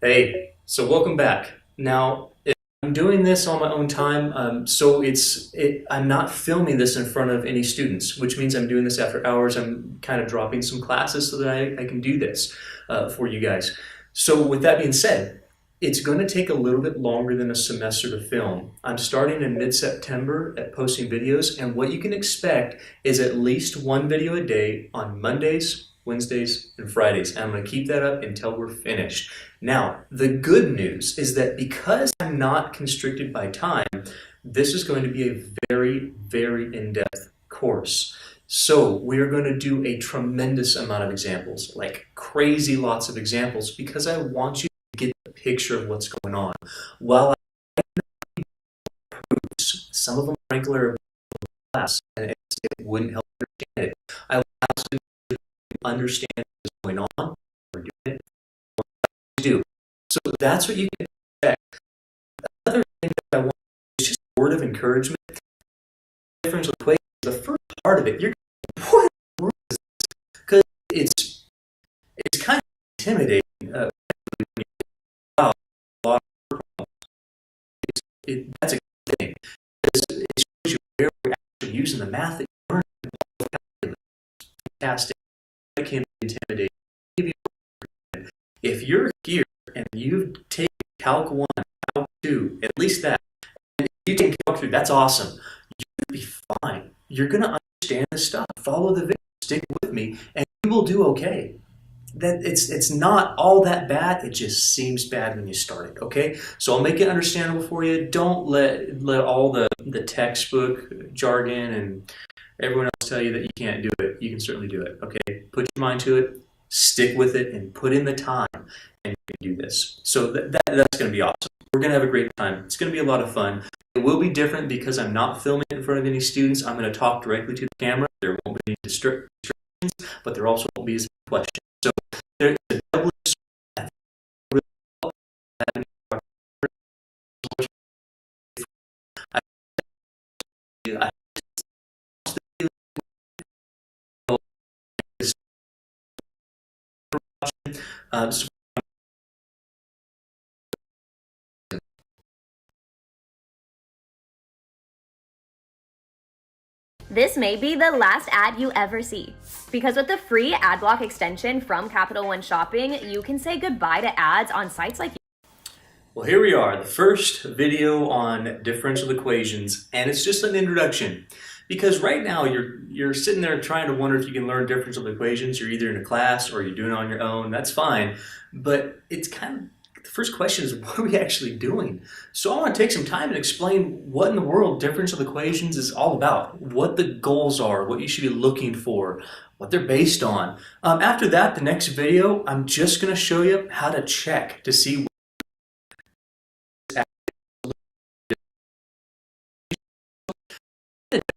Hey, so welcome back. Now, I'm doing this on my own time, so I'm not filming this in front of any students, which means I'm doing this after hours. I'm kind of dropping some classes so that I can do this for you guys. So with that being said, it's going to take a little bit longer than a semester to film. I'm starting in mid-September at posting videos, and what you can expect is at least one video a day on Mondays, Wednesdays, and Fridays. And I'm going to keep that up until we're finished. Now, the good news is that because I'm not constricted by time, this is going to be a very, very in-depth course. So we're going to do a tremendous amount of examples, like crazy lots of examples, because I want you to get the picture of what's going on. While some of them, frankly, are class, and it wouldn't help understand it, I want you to understand what's going on. We're doing it. What to do. So that's what you can expect. The other thing that I want is just a word of encouragement. Differential equation, the first part of it, you're going, what is this? Because it's kind of intimidating. Wow, a lot of that's a good thing. It shows you where we're actually using the math that you learned. Fantastic. It can be intimidating. If you're here and you've taken Calc 1, Calc 2, at least that, and you take Calc 3, that's awesome. You're going to be fine. You're going to understand this stuff. Follow the video, stick with me, and you will do okay. That it's not all that bad. It just seems bad when you start it. Okay, so I'll make it understandable for you. Don't let all the textbook jargon and everyone else tell you that you can't do it. You can certainly do it. Okay, put your mind to it, stick with it, and put in the time, and you can do this. So that's going to be awesome. We're going to have a great time. It's going to be a lot of fun. It will be different because I'm not filming it in front of any students. I'm going to talk directly to the camera. There won't be any distractions, but there also won't be as many questions. So there's a double so This may be the last ad you ever see. Because with the free ad block extension from Capital One Shopping, you can say goodbye to ads on sites like well, here we are, the first video on differential equations, and it's just an introduction. Because right now you're sitting there trying to wonder if you can learn differential equations. You're either in a class or you're doing it on your own. That's fine, but it's kind of the first question is, what are we actually doing? So I want to take some time and explain what in the world differential equations is all about, what the goals are, what you should be looking for, what they're based on. After that, the next video, I'm just going to show you how to check to see what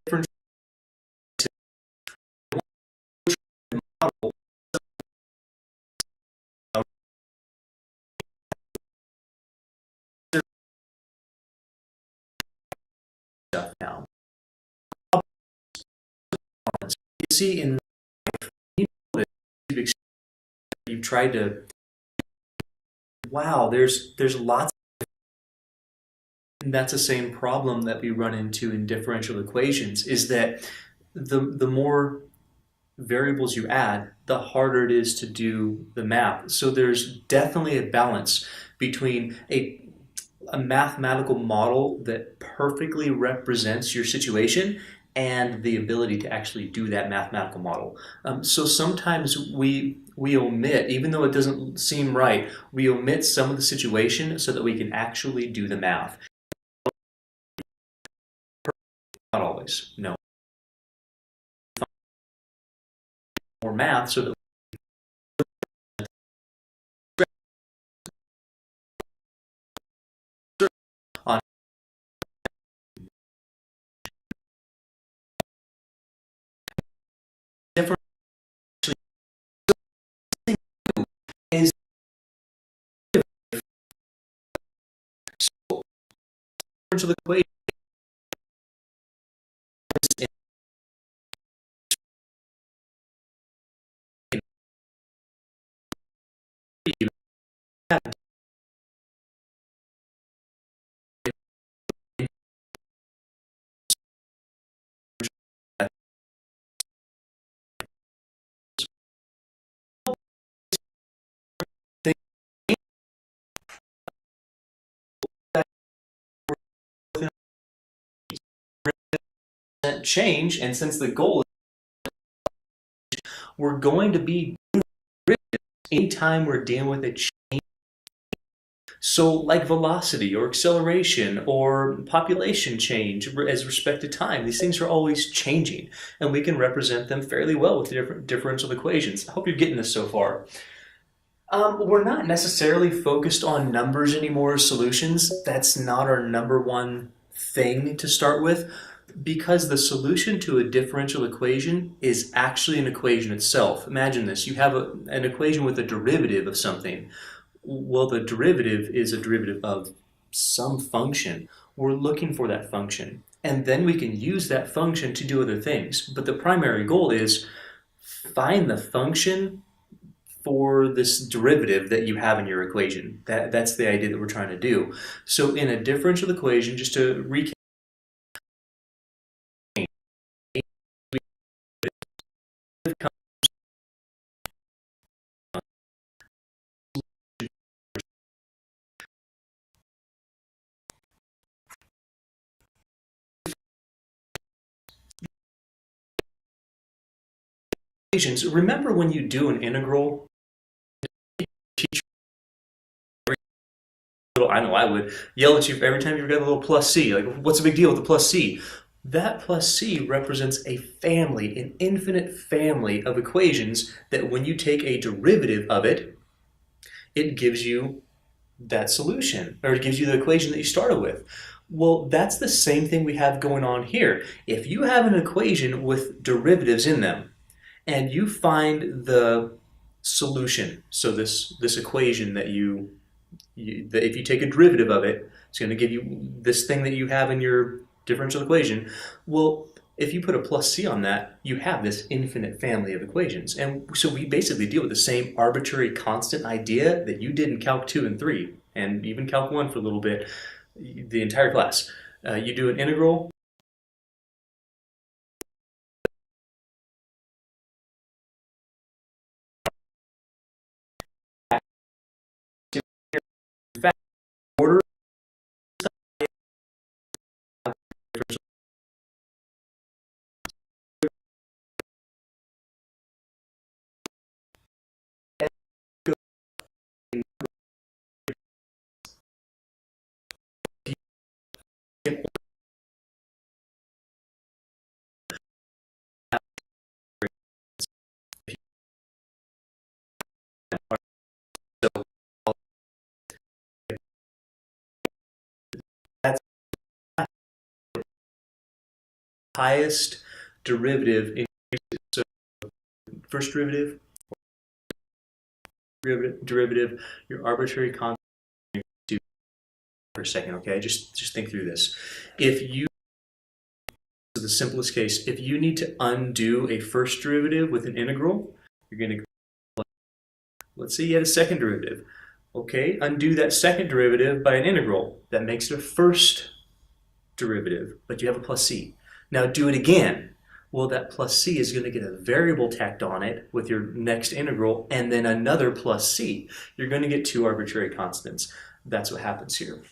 difference model stuff now. You see in you've tried to, wow, there's lots. And that's the same problem that we run into in differential equations, is that the more variables you add, the harder it is to do the math. So there's definitely a balance between a mathematical model that perfectly represents your situation and the ability to actually do that mathematical model. So sometimes we omit, even though it doesn't seem right, we omit some of the situation so that we can actually do the math. Not always, no. More math so that on different is differential equation. change, and since the goal is, we're going to be anytime we're dealing with a change. So like velocity or acceleration or population change as respect to time, these things are always changing, and we can represent them fairly well with different differential equations. I hope you're getting this so far. We're not necessarily focused on numbers anymore as solutions. That's not our number one thing to start with, because the solution to a differential equation is actually an equation itself. Imagine this. You have an equation with a derivative of something. Well, the derivative is a derivative of some function. We're looking for that function, and then we can use that function to do other things. But the primary goal is find the function for this derivative that you have in your equation. That's the idea that we're trying to do. So in a differential equation, just to recap, remember when you do an integral, I know I would yell at you every time you got a little plus c. Like, what's the big deal with the plus c? That plus c represents a family, an infinite family of equations that when you take a derivative of it, it gives you that solution, or it gives you the equation that you started with. Well, that's the same thing we have going on here. If you have an equation with derivatives in them, and you find the solution, so this equation that that if you take a derivative of it, it's going to give you this thing that you have in your differential equation. Well, if you put a plus c on that, you have this infinite family of equations. And so we basically deal with the same arbitrary constant idea that you did in Calc 2 and 3, and even Calc 1 for a little bit, the entire class. You do an integral. Order that's the highest derivative in, so first derivative, your arbitrary constant for a second, okay? Just think through this. If you, the simplest case, if you need to undo a first derivative with an integral, you're going to, let's say you had a second derivative. Okay, undo that second derivative by an integral. That makes it a first derivative, but you have a plus c. Now do it again. Well, that plus c is going to get a variable tacked on it with your next integral, and then another plus c. You're going to get two arbitrary constants. That's what happens here.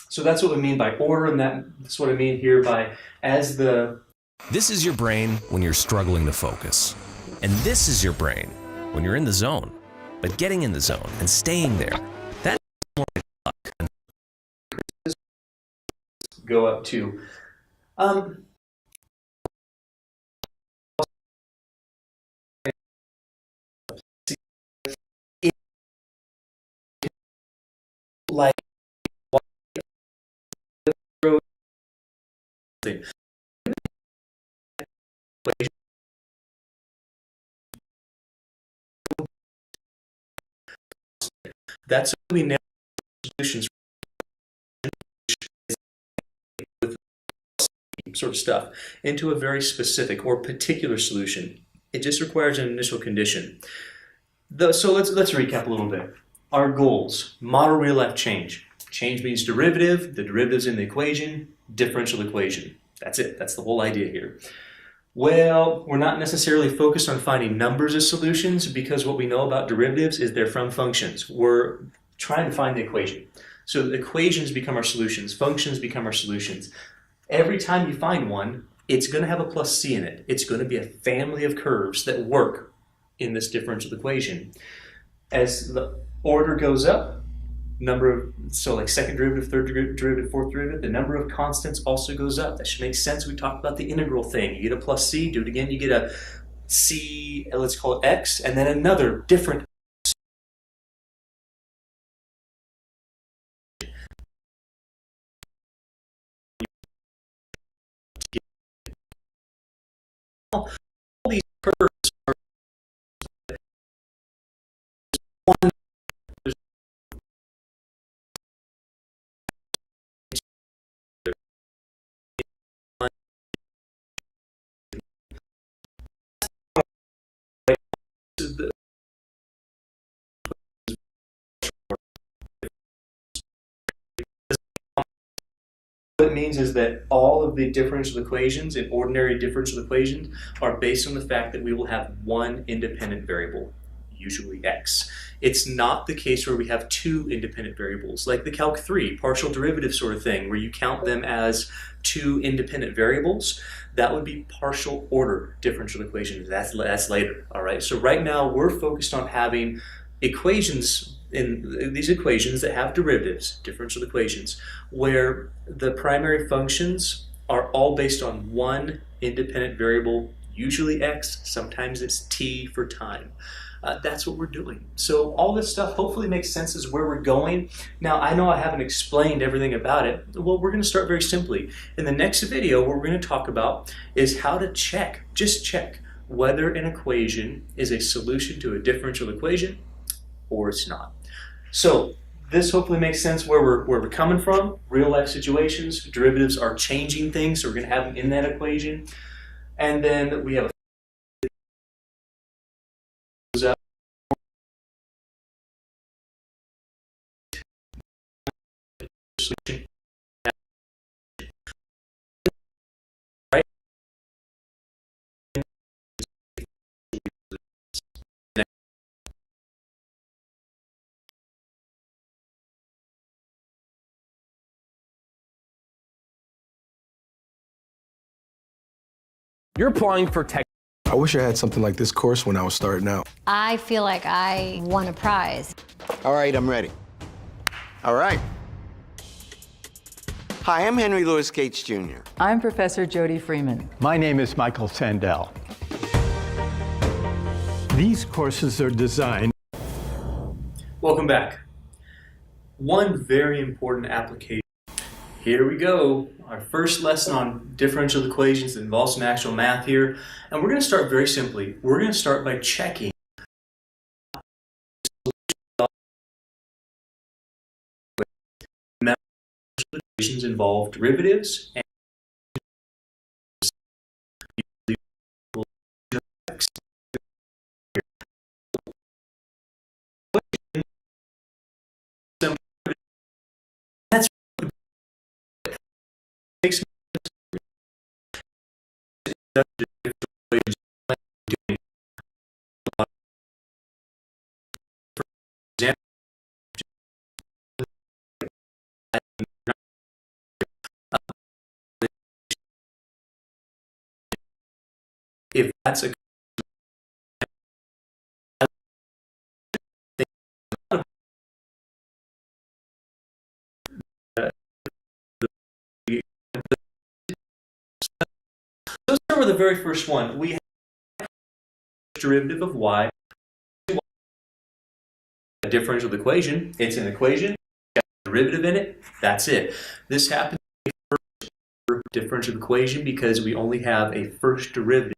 So that's what we mean by order, and that's what I mean here by as the... This is your brain when you're struggling to focus. And this is your brain when you're in the zone. But getting in the zone and staying there, that's more like go up to. Like that's how we narrow solutions with sort of stuff into a very specific or particular solution. It just requires an initial condition. So let's recap a little bit. Our goals: model real life change. Change means derivative. The derivative's in the equation. Differential equation. That's it. That's the whole idea here. Well, we're not necessarily focused on finding numbers as solutions, because what we know about derivatives is they're from functions. We're trying to find the equation. So the equations become our solutions. Functions become our solutions. Every time you find one, it's going to have a plus c in it. It's going to be a family of curves that work in this differential equation. As the order goes up, so like second derivative, third derivative, fourth derivative, the number of constants also goes up. That should make sense. We talked about the integral thing. You get a plus c, do it again, you get a c, let's call it x, and then another different all these curves are one. What it means is that all of the differential equations and ordinary differential equations are based on the fact that we will have one independent variable, usually x. It's not the case where we have two independent variables, like the Calc 3 partial derivative sort of thing, where you count them as two independent variables. That would be partial order differential equations. That's later, all right? So right now we're focused on having equations in these equations that have derivatives, differential equations, where the primary functions are all based on one independent variable, usually x, sometimes it's t for time. That's what we're doing. So all this stuff hopefully makes sense as where we're going. Now, I know I haven't explained everything about it. Well, we're going to start very simply. In the next video, what we're going to talk about is how to just check whether an equation is a solution to a differential equation or it's not. So this hopefully makes sense where we're coming from. Real life situations, derivatives are changing things, so we're going to have them in that equation. And then we have a solution. Right? You're applying for tech. I wish I had something like this course when I was starting out. I feel like I won a prize. All right, I'm ready. All right. Hi, I'm Henry Louis Gates Jr. I'm Professor Jody Freeman. My name is Michael Sandell. These courses are designed. Welcome back. One very important application. Here we go. Our first lesson on differential equations that involves some actual math here. And we're going to start very simply. We're going to start by checking equations involve derivatives and that's makes if that's a let's start with the very first one. We have derivative of y, a differential equation. It's an equation, got a derivative in it, that's it. This happens to be a first differential equation because we only have a first derivative.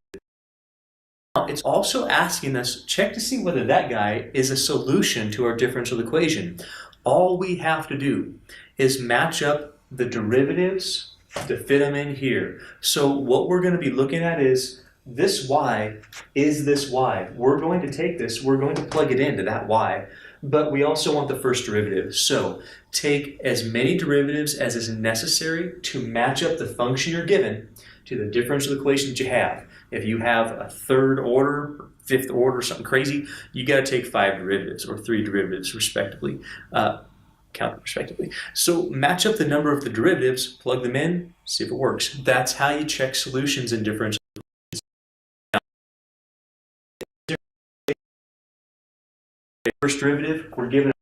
Now, it's also asking us, check to see whether that guy is a solution to our differential equation. All we have to do is match up the derivatives to fit them in here. So what we're going to be looking at is this y is this y. We're going to take this, we're going to plug it into that y, but we also want the first derivative. So take as many derivatives as is necessary to match up the function you're given to the differential equation that you have. If you have a third order, fifth order, something crazy, you got to take 5 derivatives or 3 derivatives respectively. count them respectively. So match up the number of the derivatives, plug them in, see if it works. That's how you check solutions in differential equations. First derivative, we're given a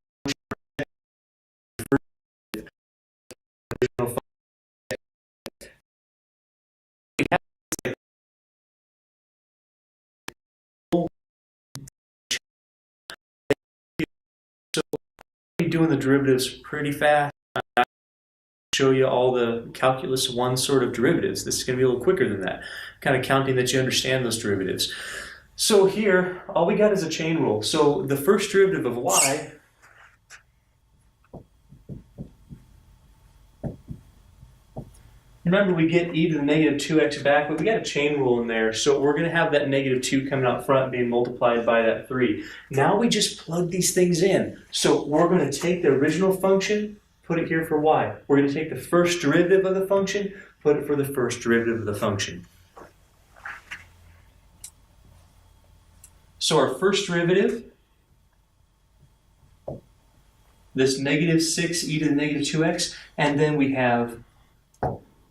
original doing the derivatives pretty fast. I'll show you all the calculus 1 sort of derivatives. This is going to be a little quicker than that. Kind of counting that you understand those derivatives. So here, all we got is a chain rule. So the first derivative of y, remember we get e to the negative 2x back, but we got a chain rule in there. So we're going to have that negative 2 coming out front being multiplied by that 3. Now we just plug these things in. So we're going to take the original function, put it here for y. We're going to take the first derivative of the function, put it for the first derivative of the function. So our first derivative, this negative 6e to the negative 2x, and then we have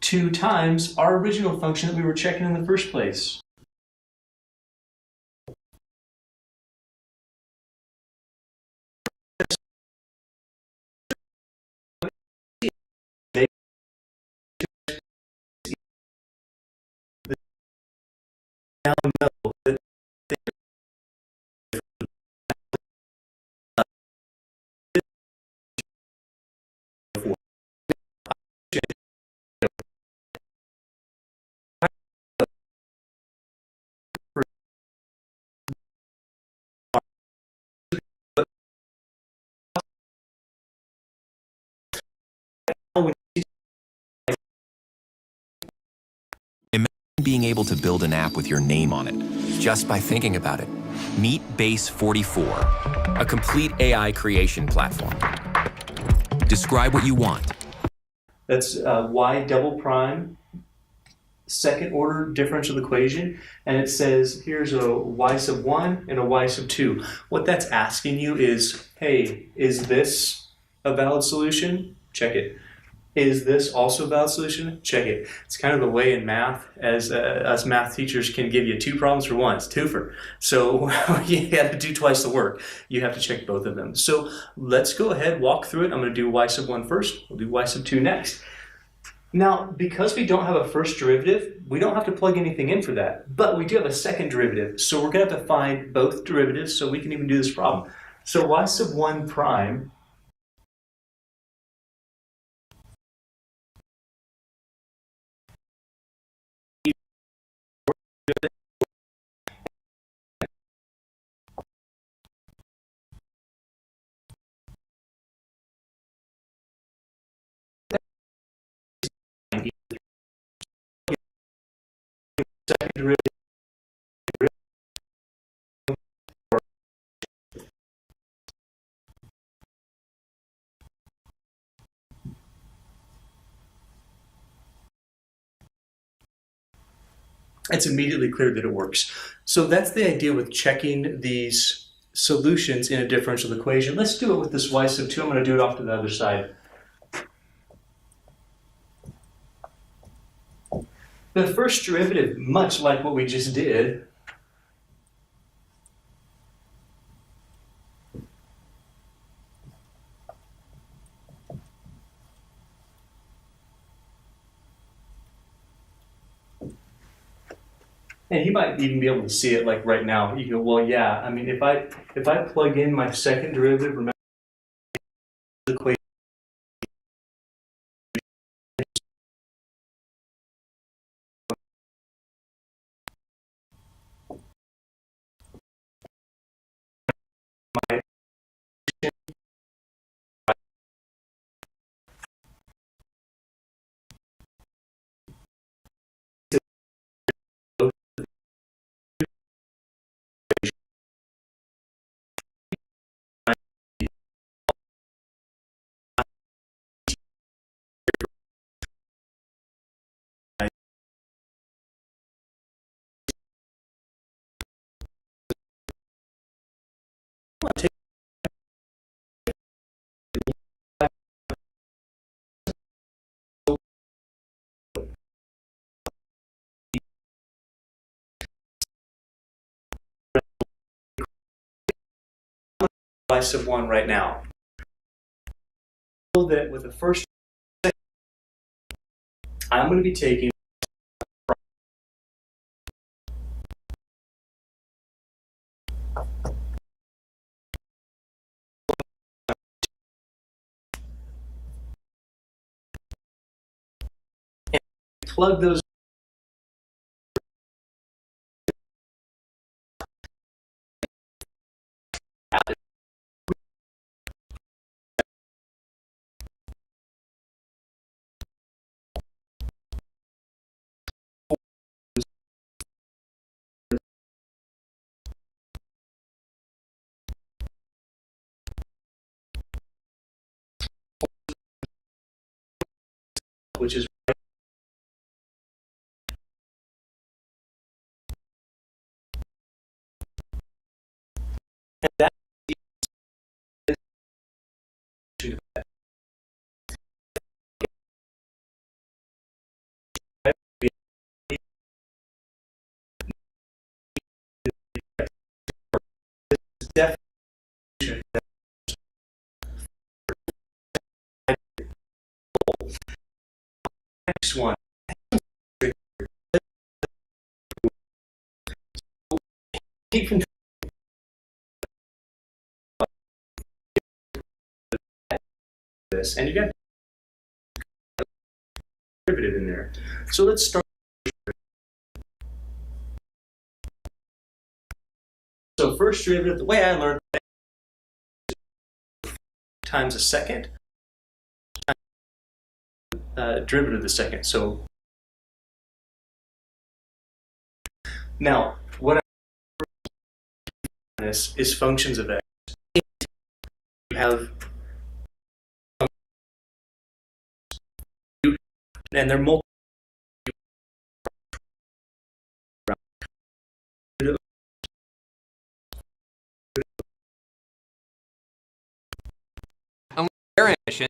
2 times our original function that we were checking in the first place. Now know that Imagine being able to build an app with your name on it, just by thinking about it. Meet Base 44, a complete AI creation platform. Describe what you want. that's y double prime, second order differential equation, and it says here's a y sub 1 and a y sub 2. What that's asking you is, hey, is this a valid solution? Check it. Is this also a valid solution? Check it. It's kind of the way in math, as us math teachers can give you 2 problems for 1. It's twofer. So you have to do twice the work. You have to check both of them. So let's go ahead, walk through it. I'm going to do y sub 1 first. We'll do y sub 2 next. Now, because we don't have a first derivative, we don't have to plug anything in for that. But we do have a second derivative. So we're going to have to find both derivatives so we can even do this problem. So y sub 1 prime second derivative. It's immediately clear that it works. So that's the idea with checking these solutions in a differential equation. Let's do it with this y sub 2. I'm going to do it off to the other side. The first derivative, much like what we just did, and you might even be able to see it like right now. You go, well, yeah. I mean, if I plug in my second derivative, remember the equation. y sub 1 right now. So that with the first, I'm going to be taking and plug those out, which is that definition. Next one. Keep control of this, and you got derivative in there. So let's start. So first derivative, the way I learned times a second, derivative of the second. So now what I this is functions of x. You have and they're multiple. Their ambition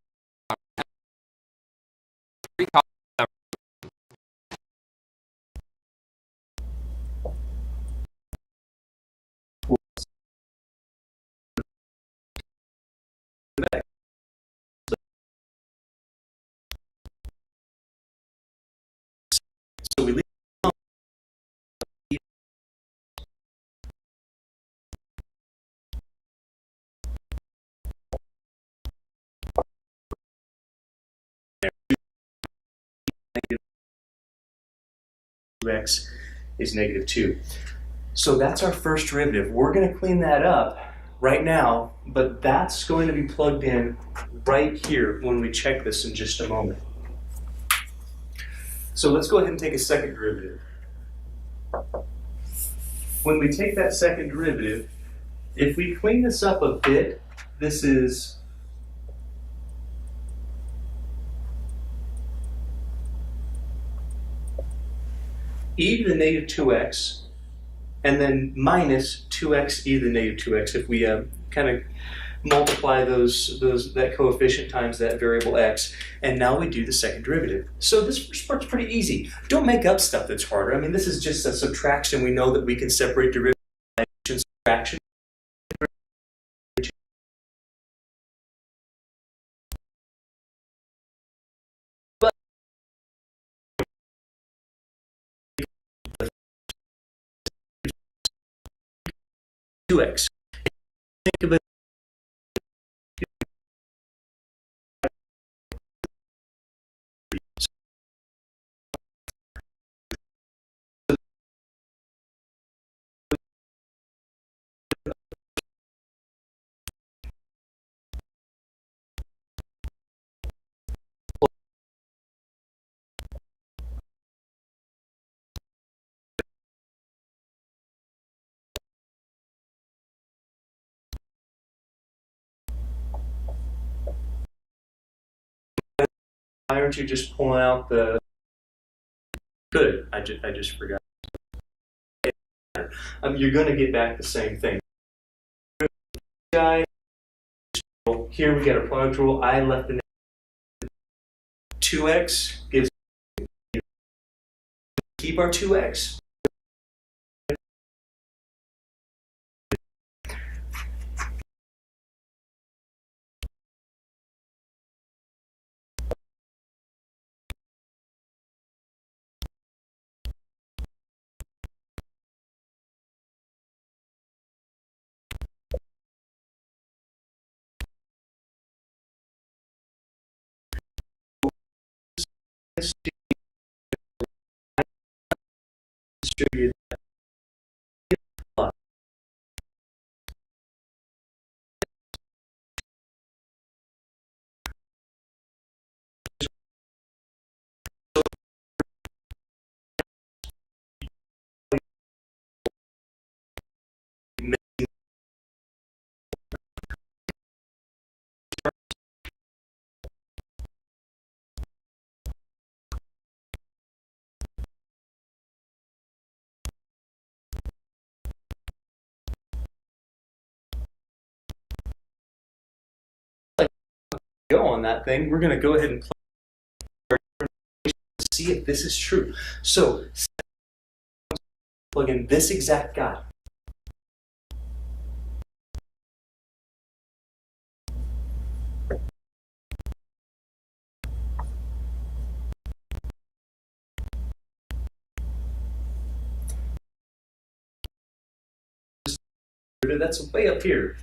So we leave x is -2. So that's our first derivative. We're going to clean that up right now, but that's going to be plugged in right here when we check this in just a moment. So let's go ahead and take a second derivative. When we take that second derivative, if we clean this up a bit, this is e to the -2x, and then minus 2x e to the -2x if we kind of multiply that coefficient times that variable x, and now we do the second derivative. So this first part's pretty easy. Don't make up stuff that's harder. I mean, this is just a subtraction. We know that we can separate derivative by subtraction. But 2x. Think of it. Why aren't you just pulling out the good? I just forgot. You're going to get back the same thing. Guy, here we got a product rule. I left the 2x gives keep our 2x. distribute go on that thing. We're going to go ahead and see if this is true. So plug in this exact guy. That's way up here.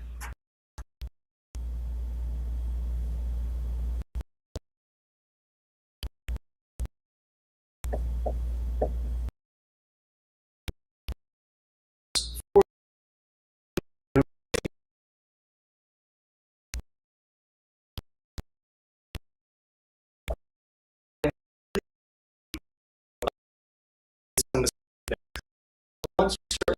Once you start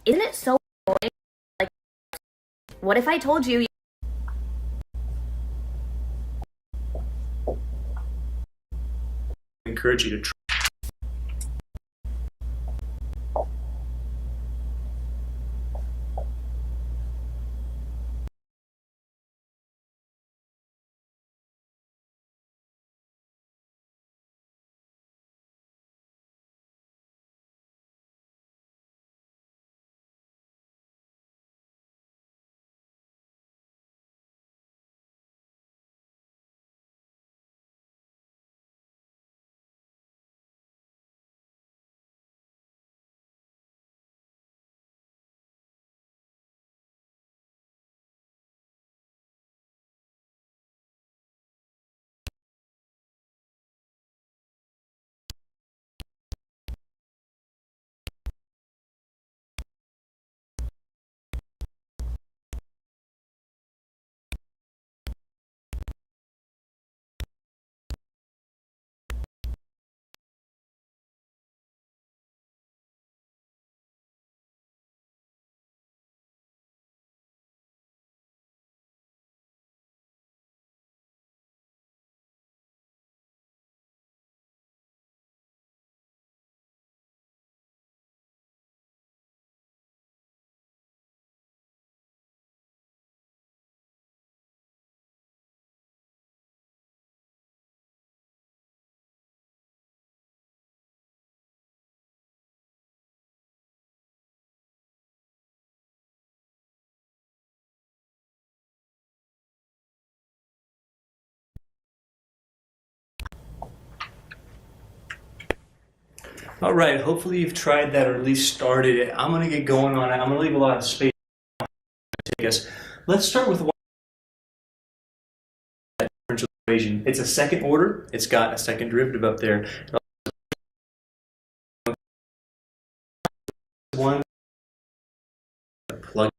Isn't it so annoying? Like, what if I told you? encourage you to try. All right, hopefully you've tried that or at least started it. I'm going to get going on it. I'm going to leave a lot of space to take us. Let's start with one differential equation. It's a second order. It's got a second derivative up there. One plug.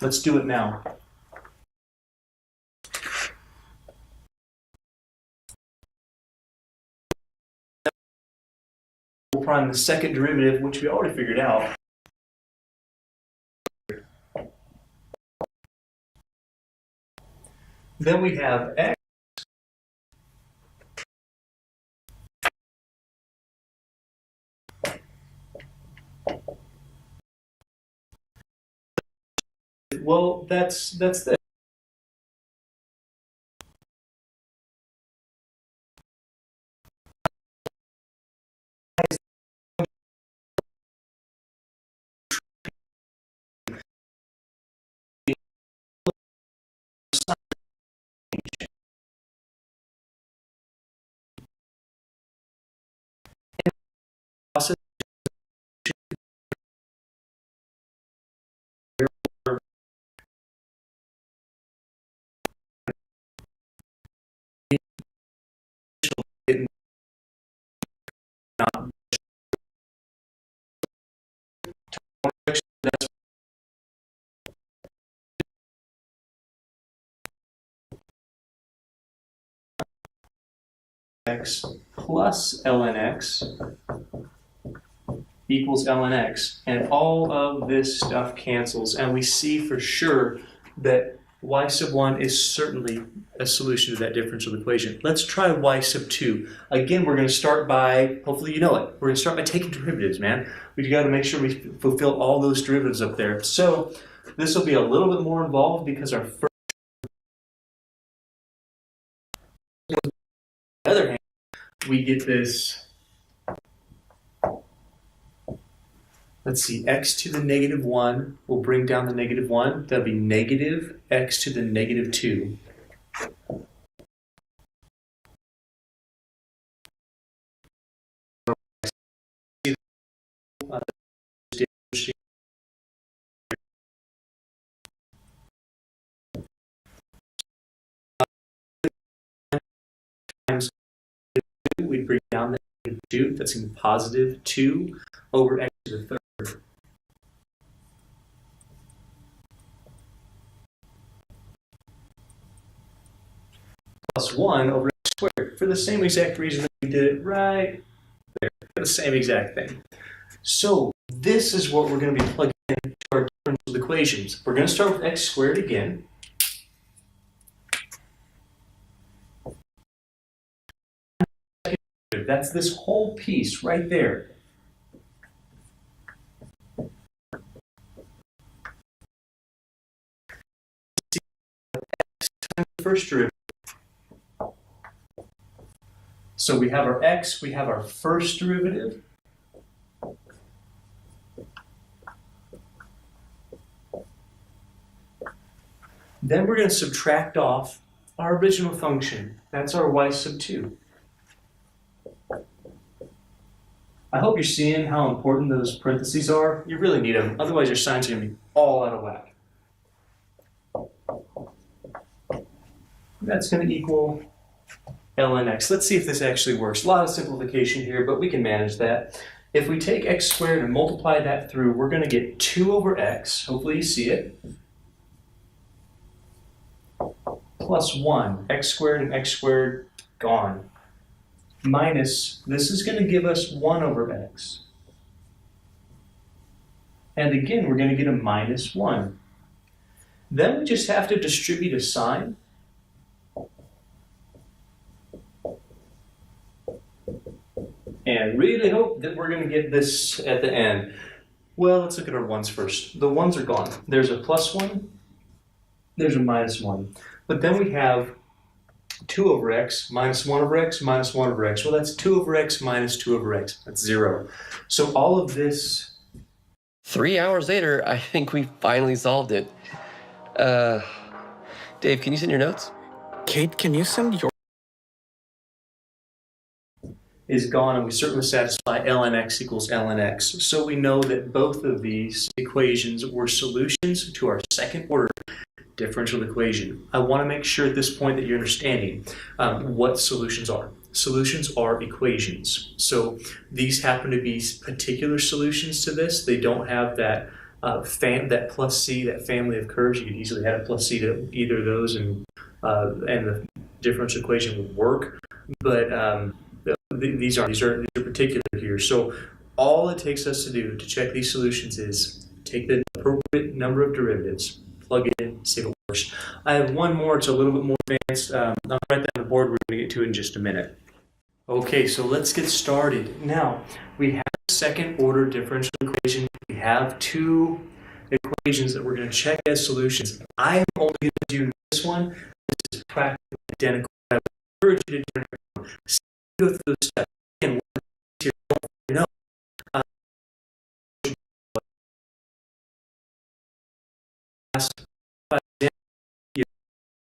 Let's do it now. We'll prime the second derivative, which we already figured out. Then we have x well, that's the process x plus ln x equals ln x, and all of this stuff cancels, and we see for sure that y sub 1 is certainly a solution to that differential equation. Let's try y sub 2. Again, we're going to start by, hopefully you know it, we're going to start by taking derivatives, man. We've got to make sure we fulfill all those derivatives up there. So this will be a little bit more involved because our first, on the other hand, we get this, let's see, x to the negative 1 will bring down the negative 1. That'll be negative x to the negative 2. We bring down the negative 2. That's going to be positive 2 over x to the third. Plus 1 over x squared, for the same exact reason that we did it right there, for the same exact thing. So this is what we're going to be plugging into our differential equations. We're going to start with x squared again. That's this whole piece right there. X times the first derivative. So we have our x, we have our first derivative. Then we're going to subtract off our original function. That's our y sub 2. I hope you're seeing how important those parentheses are. You really need them, otherwise your signs are going to be all out of whack. That's going to equal ln x. Let's see if this actually works. A lot of simplification here, but we can manage that. If we take x squared and multiply that through, we're going to get 2 over x. Hopefully you see it. Plus 1. X squared and x squared gone. Minus, this is going to give us 1 over x. And again, we're going to get a minus 1. Then we just have to distribute a sign. And really hope that we're going to get this at the end. Well, let's look at our 1's first. The 1's are gone. There's a plus 1. There's a minus 1. But then we have 2 over x minus 1 over x minus 1 over x. Well, that's 2 over x minus 2 over x. That's 0. So all of this... 3 hours later, I think we finally solved it. Dave, can you send your notes? Kate, can you send your... is gone, and we certainly satisfy ln x equals ln x. So we know that both of these equations were solutions to our second order differential equation. I want to make sure at this point that you're understanding what solutions are. Solutions are equations. So these happen to be particular solutions to this. They don't have that that plus c, that family of curves. You could easily add a plus c to either of those, and the differential equation would work. But these are particular here. So all it takes us to do to check these solutions is take the appropriate number of derivatives, plug it in, see if it works. I have one more. It's a little bit more advanced. I'll write that on the board. We're going to get to it in just a minute. Okay, so let's get started. Now, we have a second order differential equation. We have two equations that we're going to check as solutions. I am only going to do this one. This is practically identical. I would encourage you to do it. Go through the steps. Again, you don't know.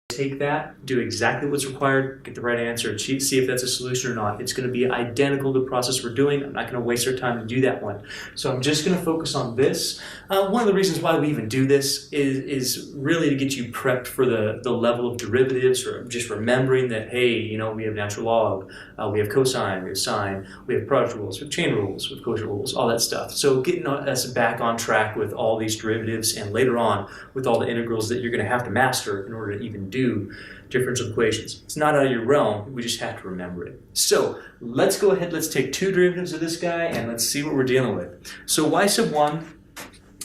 Take that, do exactly what's required, get the right answer, see if that's a solution or not. It's going to be identical to the process we're doing. I'm not going to waste our time to do that one. So I'm just going to focus on this. One of the reasons why we even do this is really to get you prepped for the level of derivatives, or just remembering that, hey, you know, we have natural log, we have cosine, we have sine, we have product rules, we have chain rules, we have quotient rules, all that stuff. So getting us back on track with all these derivatives, and later on with all the integrals that you're going to have to master in order to even do differential equations. It's not out of your realm, we just have to remember it. So let's go ahead, let's take two derivatives of this guy and let's see what we're dealing with. So y sub 1,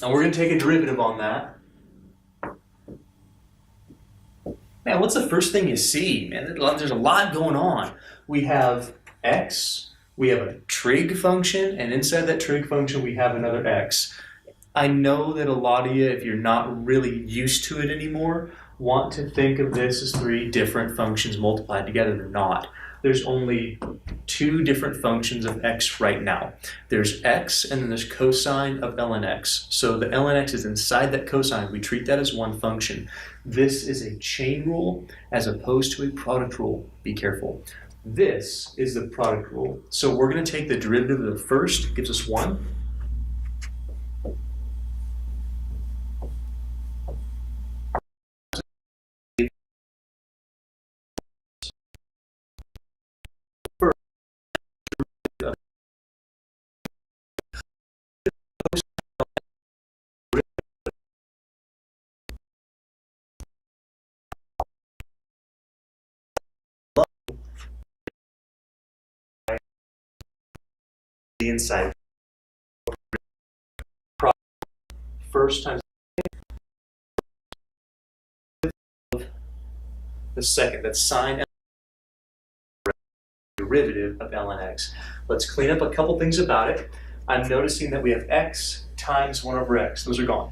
and we're going to take a derivative on that. Man, what's the first thing you see? Man, there's a lot going on. We have x, we have a trig function, and inside that trig function we have another x. I know that a lot of you, if you're not really used to it anymore, want to think of this as three different functions multiplied together. They're not. There's only two different functions of x right now. There's x, and then there's cosine of ln x. So the ln x is inside that cosine. We treat that as one function. This is a chain rule as opposed to a product rule. Be careful. This is the product rule. So we're going to take the derivative of the first, gives us 1. The inside first times the second. That's sine derivative of ln x. Let's clean up a couple things about it. I'm noticing that we have x times 1 over x. Those are gone.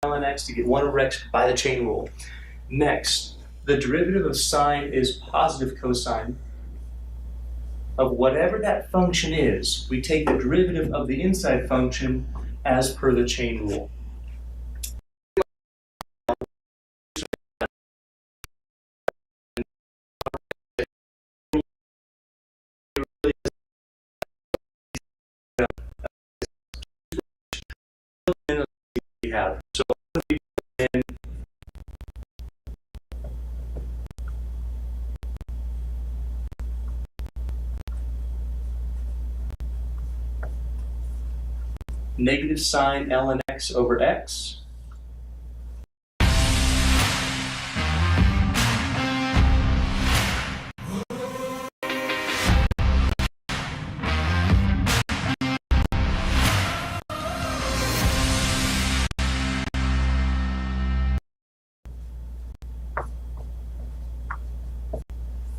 ln x to get 1 over x by the chain rule. Next, the derivative of sine is positive cosine of whatever that function is. We take the derivative of the inside function as per the chain rule. Have. So negative sine ln x over x.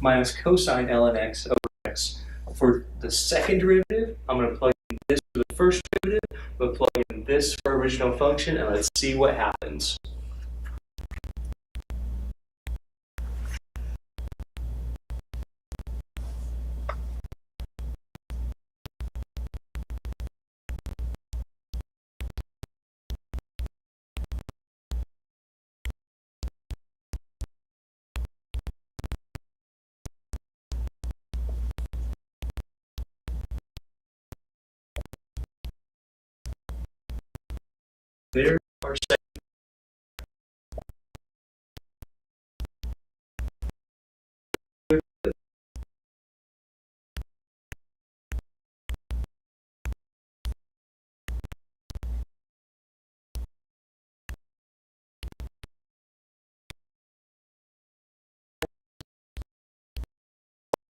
minus cosine ln x over x. For the second derivative, I'm going to plug in this for the first derivative, but plug in this for our original function, and let's see what happens. There's our second.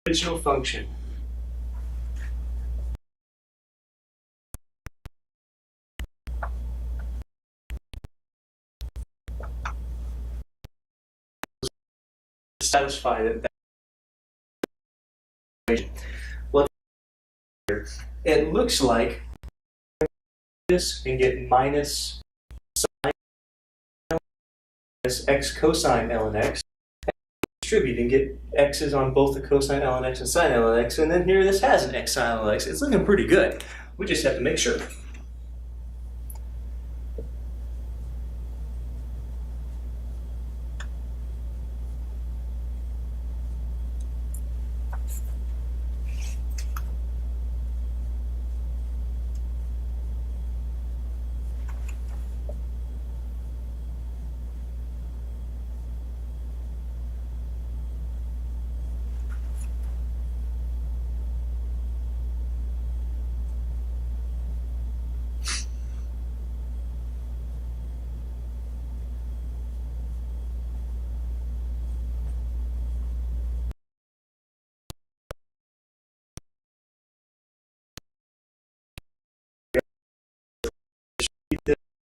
Original function. Satisfy that equation. Well, it looks like this and get minus sine minus x cosine ln x. Distribute and get x's on both the cosine ln x and sine ln x, and then here this has an x sine ln x. It's looking pretty good. We just have to make sure.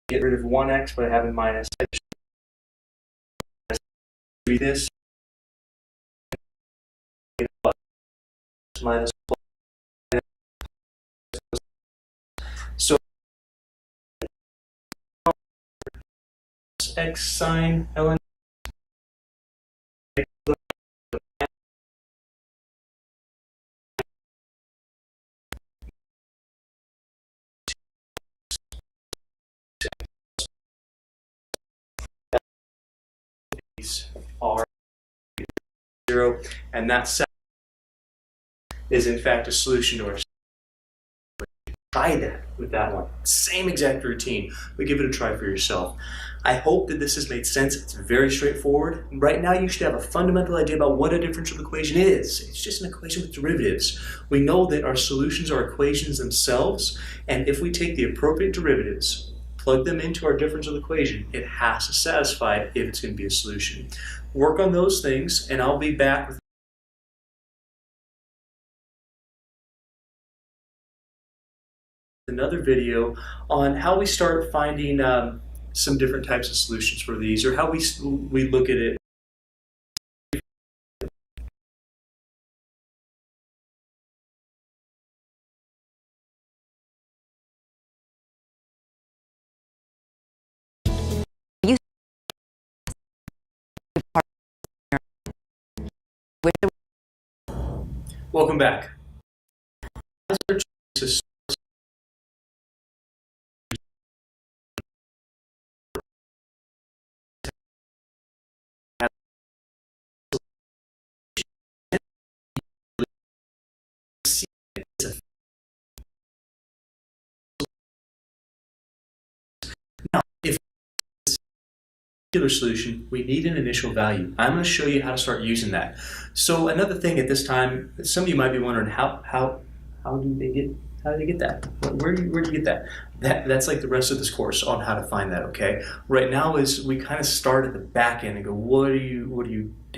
Get rid of 1x by having minus. This minus. So x sine ln are 0, and that is in fact a solution to our. Try that with that one. Same exact routine, but give it a try for yourself. I hope that this has made sense. It's very straightforward. Right now you should have a fundamental idea about what a differential equation is. It's just an equation with derivatives. We know that our solutions are equations themselves, and if we take the appropriate derivatives, plug them into our differential equation, it has to satisfy it if it's going to be a solution. Work on those things, and I'll be back with another video on how we start finding some different types of solutions for these, or how we look at it. Welcome back. Now, if it's a particular solution, we need an initial value. I'm going to show you how to start using that. So another thing at this time, some of you might be wondering how do they get that? Where do you get that? That's like the rest of this course on how to find that. Okay. Right now is we kind of start at the back end and go,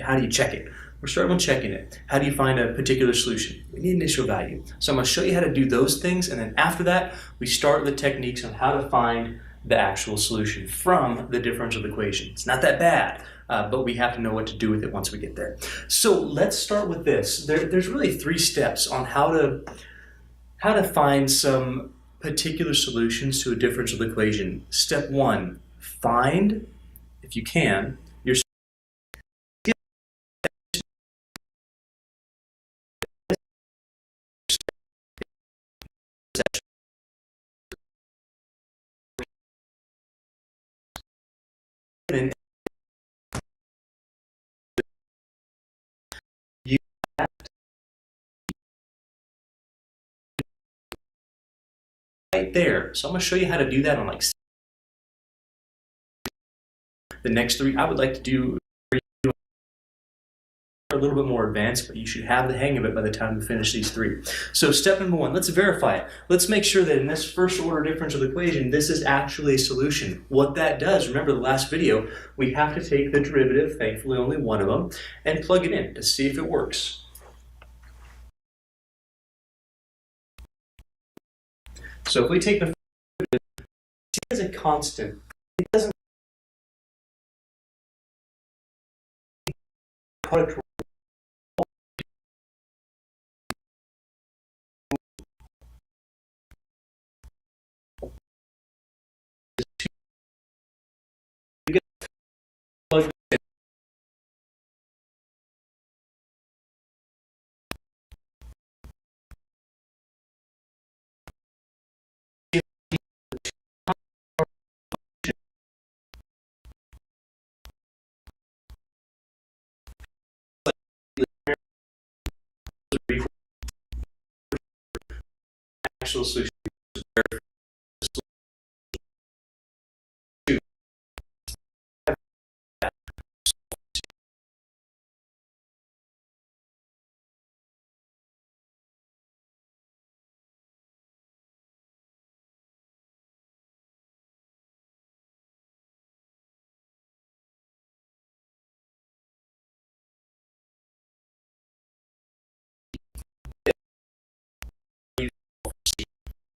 how do you check it? We're starting with checking it. How do you find a particular solution? We need initial value. So I'm going to show you how to do those things, and then after that, we start with the techniques on how to find the actual solution from the differential equation. It's not that bad, but we have to know what to do with it once we get there. So let's start with this. There's really 3 steps on how to find some particular solutions to a differential equation. Step 1, find, if you can, your you right there. So I'm going to show you how to do that on like the next 3. I would like to do a little bit more advanced, but you should have the hang of it by the time we finish these 3. So step number 1, let's verify it. Let's make sure that in this first order differential equation, this is actually a solution. What that does, remember the last video, we have to take the derivative, thankfully only one of them, and plug it in to see if it works. So if we take the derivative, see it as a constant, it doesn't product plug it in. Actual solution.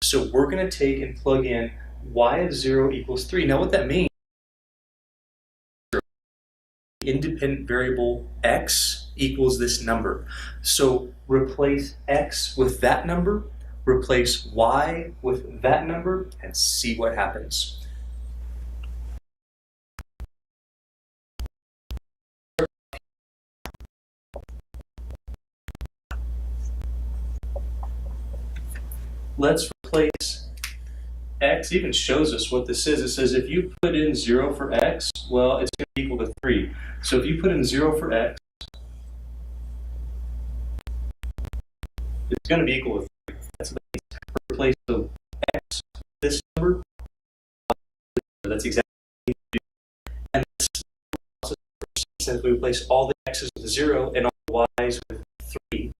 So we're going to take and plug in y of 0 equals 3. Now what that means, independent variable x equals this number. So replace x with that number, replace y with that number, and see what happens. Let's replace x. Even shows us what this is. It says if you put in 0 for x, well, it's going to be equal to 3. So if you put in 0 for x, it's going to be equal to 3. That's what that means. Replace the x with this number. That's exactly what we do. And this process, since we replace all the x's with 0 and all the y's with 3,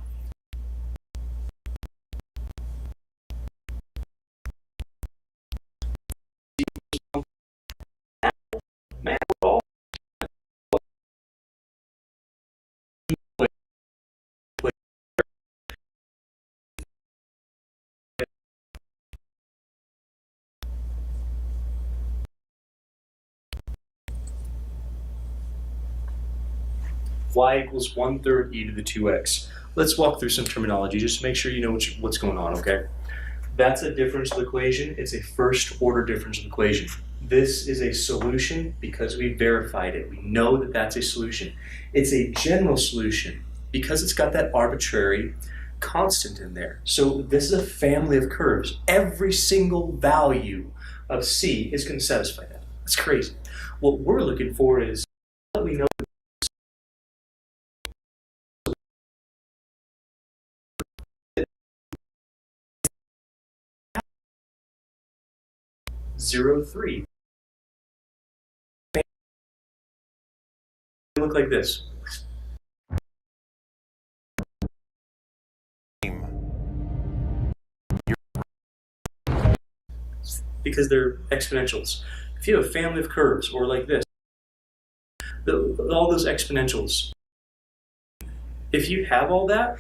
y equals 1/3 e to the 2x. Let's walk through some terminology just to make sure you know what's going on, okay? That's a differential equation. It's a first order differential equation. This is a solution because we verified it. We know that that's a solution. It's a general solution because it's got that arbitrary constant in there. So this is a family of curves. Every single value of c is going to satisfy that. That's crazy. What we're looking for is what we know. 0, 3. They look like this. Because they're exponentials. If you have a family of curves, or like this, all those exponentials, if you have all that,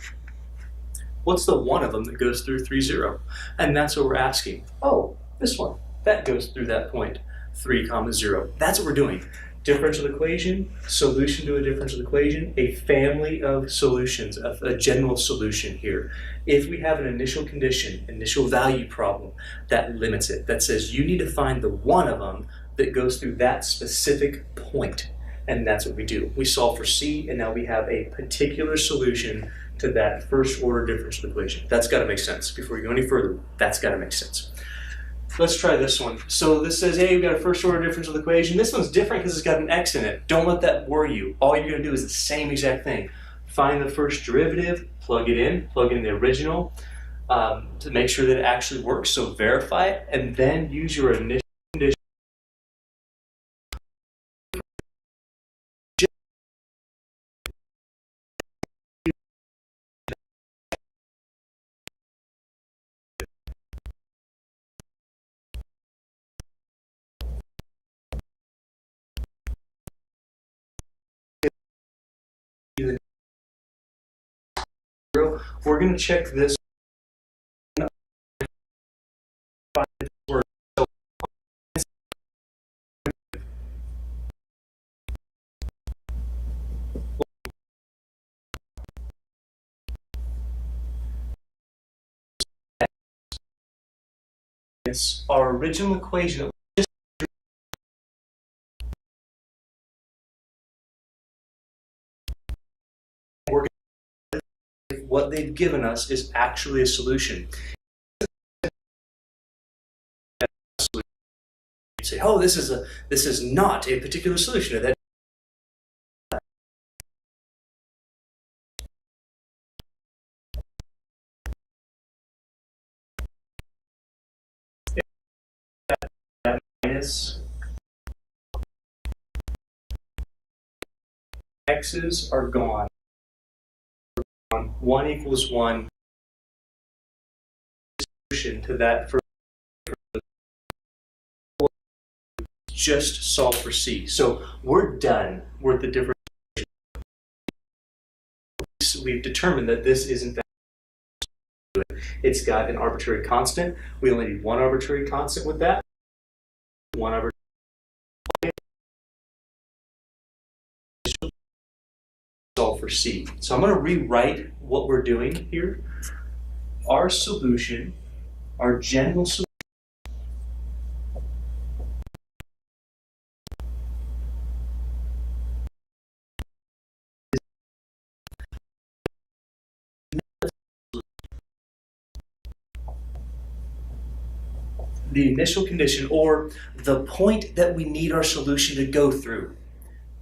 what's the one of them that goes through 3, 0? And that's what we're asking. Oh, this one. that goes through that point, 3 comma 0. That's what we're doing. Differential equation, solution to a differential equation, a family of solutions, a general solution here. If we have an initial condition, initial value problem that limits it, that says you need to find the one of them that goes through that specific point. And that's what we do. We solve for C, and now we have a particular solution to that first order differential equation. That's got to make sense. Before we go any further, that's got to make sense. Let's try this one. So this says, hey, we've got a first order differential equation. This one's different because it's got an x in it. Don't let that worry you. All you're going to do is the same exact thing. Find the first derivative, plug in the original to make sure that it actually works. So verify it, and then use your initial condition. We're going to check this. Our original equation. What they've given us is actually a solution. You say, oh, this is not a particular solution. That minus x's are gone. 1 equals 1. Solution to that first. Just solve for C. So we're done with the differential. We've determined that this isn't that. It's got an arbitrary constant. We only need one arbitrary constant with that. One arbitrary. Solve for C. So I'm going to rewrite what we're doing here. Our solution, our general solution. The initial condition, or the point that we need our solution to go through.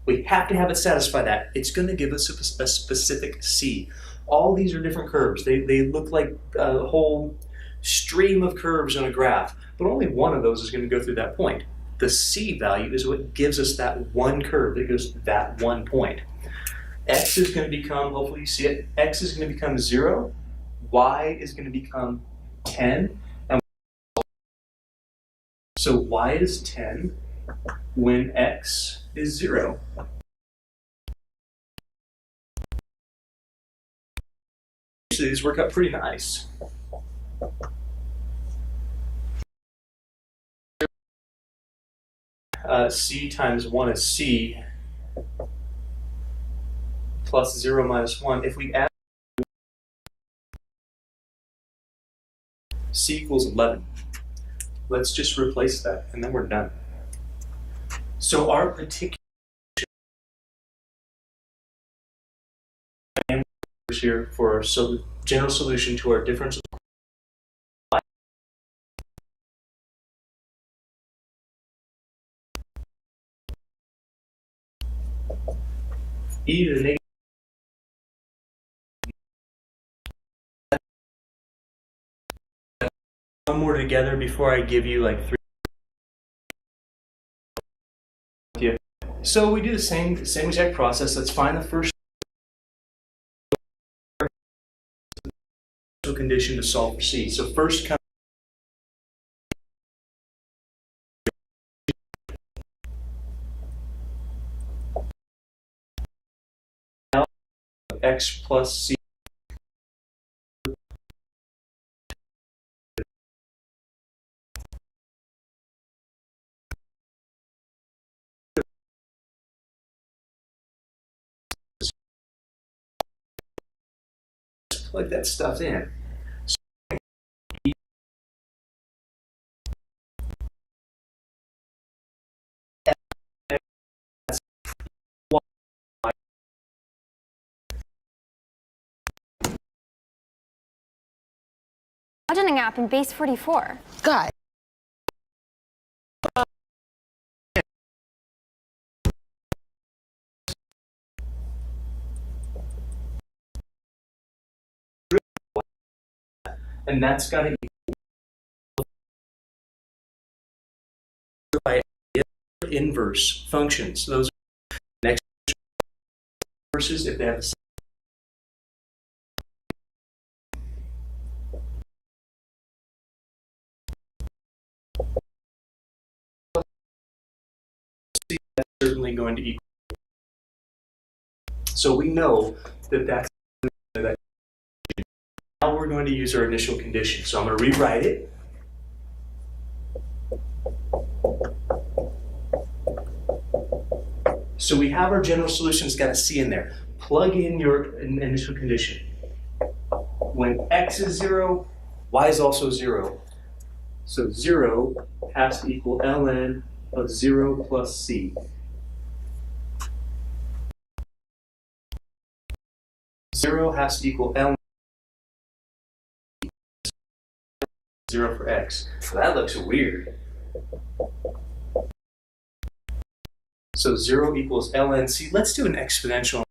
We have to have it satisfy that. It's going to give us a specific C. All these are different curves. They look like a whole stream of curves on a graph, but only one of those is going to go through that point. The C value is what gives us that one curve that goes to that one point. X is going to become, hopefully you see it, X is going to become 0, Y is going to become 10, and so Y is 10 when X is 0. Actually, these work out pretty nice. C times 1 is C plus 0 minus 1. If we add C equals 11. Let's just replace that, and then we're done. So our particular here for our general solution to our differential e to the negative one more together before I give you like 3. Yeah. So we do the same exact process. Let's find the first condition to solve for C. So first come X plus C. plug that stuff in. Budgeting app in base 44. God. And that's got to by inverse functions. Those are next inverses if they have the same. That's certainly going to equal. So we know that that's that. Now we're going to use our initial condition. So I'm going to rewrite it. So we have our general solution. It's got a C in there. Plug in your initial condition. When x is 0, y is also 0. So 0 has to equal ln of 0 plus c. 0 has to equal ln 0 for x. So that looks weird. So 0 equals ln c. Let's do an exponential.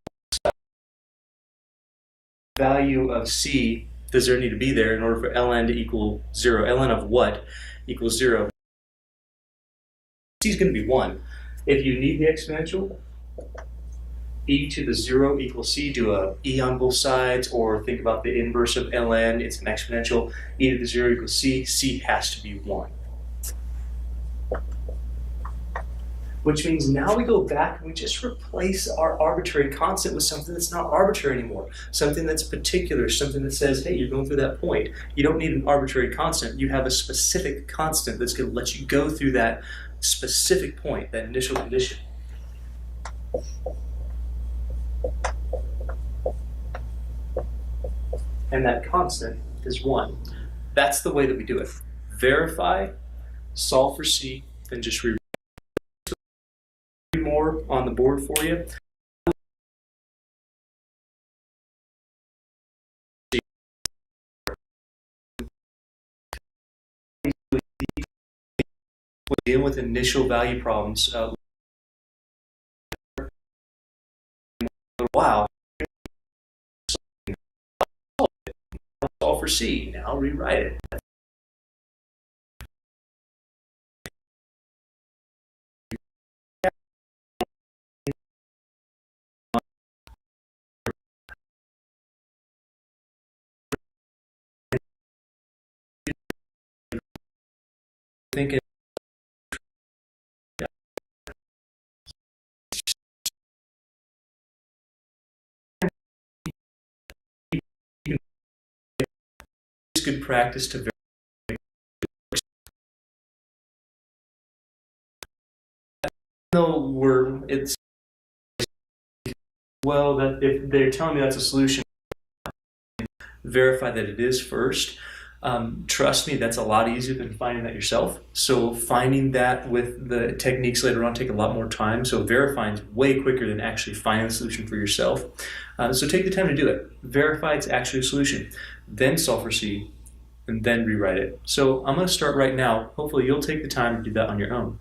Value of c, does there need to be there in order for ln to equal 0? Ln of what equals 0? C is going to be 1. If you need the exponential, e to the 0 equals c, do a e on both sides, or think about the inverse of ln, it's an exponential. E to the 0 equals c, c has to be 1. Which means now we go back and we just replace our arbitrary constant with something that's not arbitrary anymore. Something that's particular, something that says, hey, you're going through that point. You don't need an arbitrary constant. You have a specific constant that's going to let you go through that specific point, that initial condition. And that constant is 1. That's the way that we do it. Verify, solve for C, then just rewrite. More on the board for you. We deal with initial value problems. Wow. Solve for C. Now rewrite it. Thinking it's good practice to know it's well that if they're telling me that's a solution, verify that it is first. Trust me, that's a lot easier than finding that yourself. So finding that with the techniques later on take a lot more time. So verifying is way quicker than actually finding the solution for yourself. So take the time to do it. Verify it's actually a solution. Then solve for C, and then rewrite it. So I'm going to start right now. Hopefully you'll take the time to do that on your own.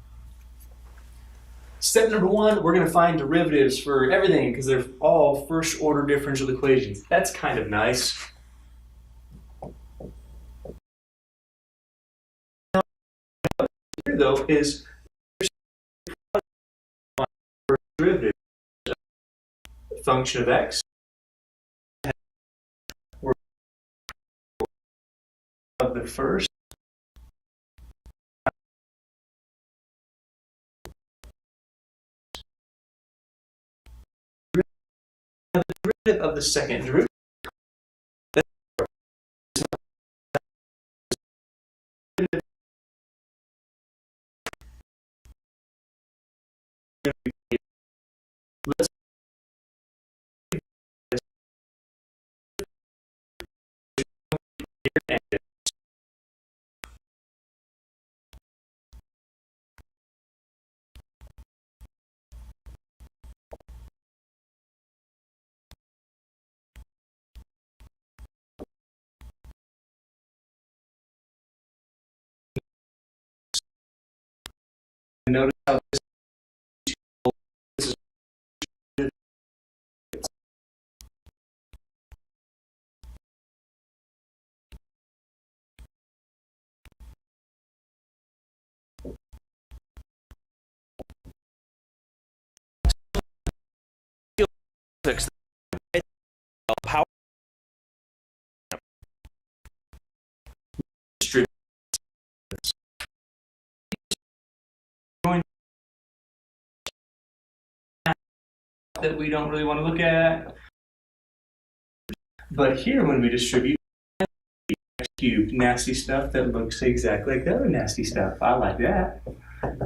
Step number 1, we're going to find derivatives for everything because they're all first order differential equations. That's kind of nice. Here though is derivative function of x of the first derivative of the second derivative. Let's Notice how this is Power. distributed. That we don't really want to look at. But here, when we distribute x cubed, nasty stuff that looks exactly like the other nasty stuff, I like that,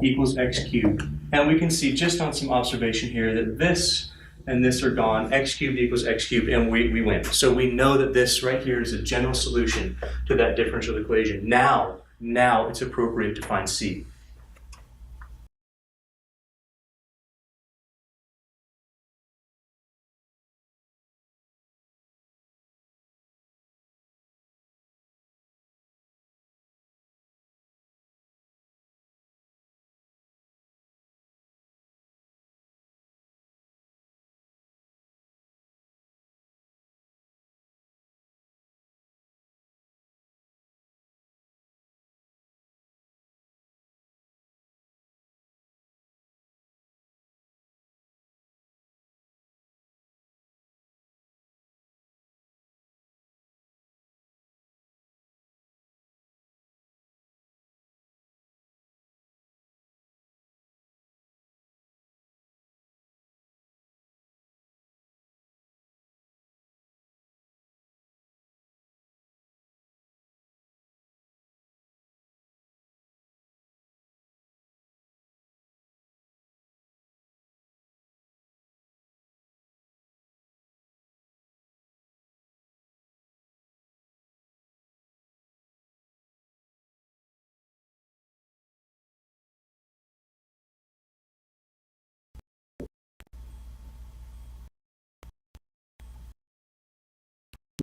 equals x cubed. And we can see just on some observation here that this and this are gone. X cubed equals x cubed, and we win. So we know that this right here is a general solution to that differential equation. Now it's appropriate to find C.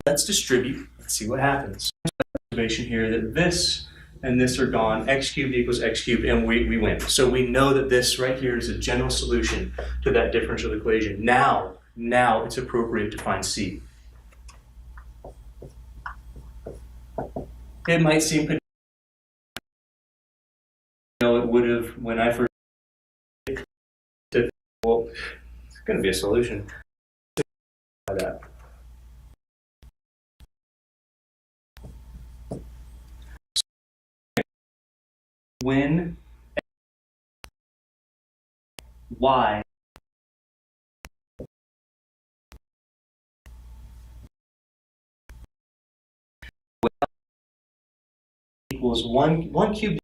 Let's distribute. Let's see what happens. Observation here that this and this are gone. X cubed equals x cubed, and we win. So we know that this right here is a general solution to that differential equation. Now it's appropriate to find C. It might seem, it would have when I first. Well, it's going to be a solution. That. When y equals one cubed.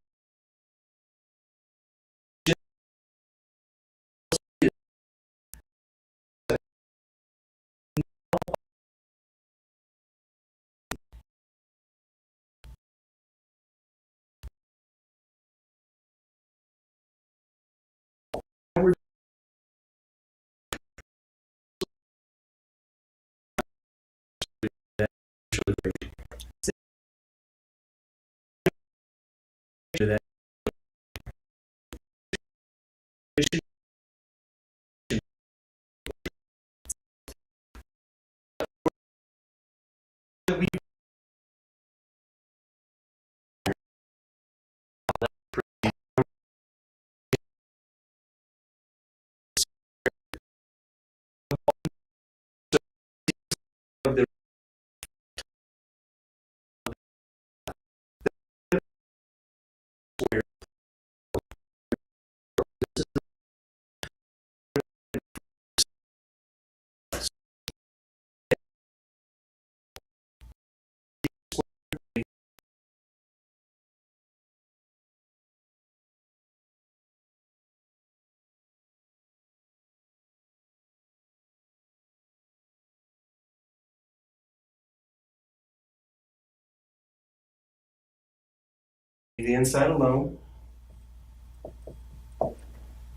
The inside alone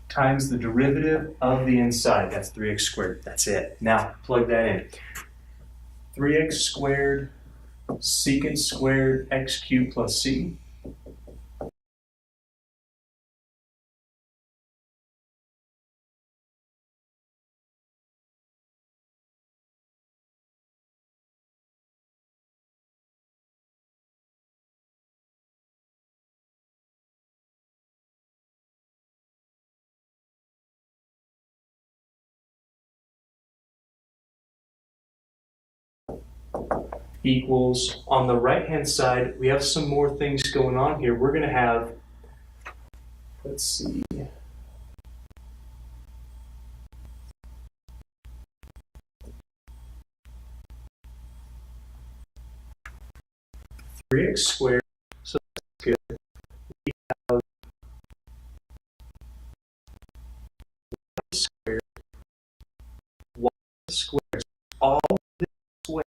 times the derivative of the inside. That's 3x squared. That's it. Now, plug that in. 3x squared secant squared x cubed plus c equals, on the right-hand side, we have some more things going on here. We're going to have, let's see, 3x squared, so that's good. We have y squared, y squared, all this squared.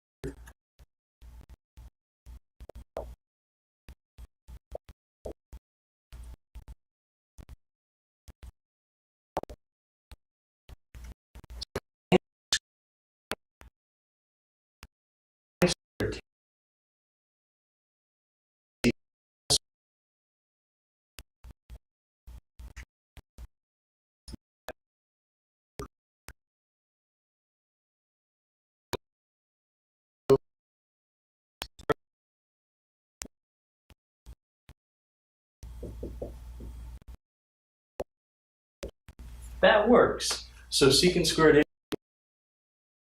That works. So secant squared a